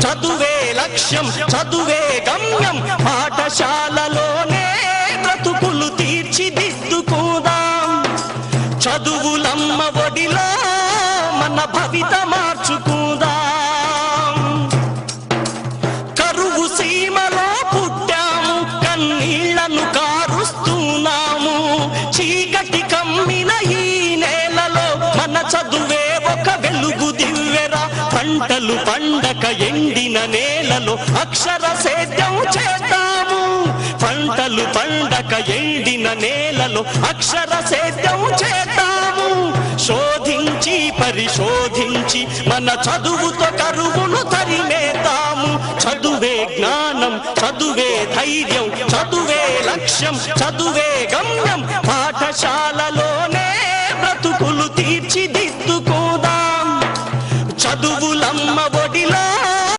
చదువే లక్ష్యం చదువే గమ్యం పాఠశాలలోనే బ్రతుకులు తీర్చిదిద్దుకుందాం చదువులమ్మ ఒడిలో మన భవిత మార్చుకుందాం కరువు సీమలో పుట్టాము కన్నీళ్లను కారుస్తున్నాము చీకటి కమ్మిన ఈ నేలలో మన చదువే ఒక వెలుగు దివ్వెరా పంటలు పండక ఎండిన నేలలో అక్షర సేద్యం చేద్దాము పంటలు పండక ఎండిన నేలలో అక్షర సేద్యం చేద్దాము శోధించి పరిశోధించి మన చదువుతో కరువును తరిమేద్దాము చదువే జ్ఞానం చదువే ధైర్యం చదువే లక్ష్యం చదువే గమ్యం పాఠశాలలోనే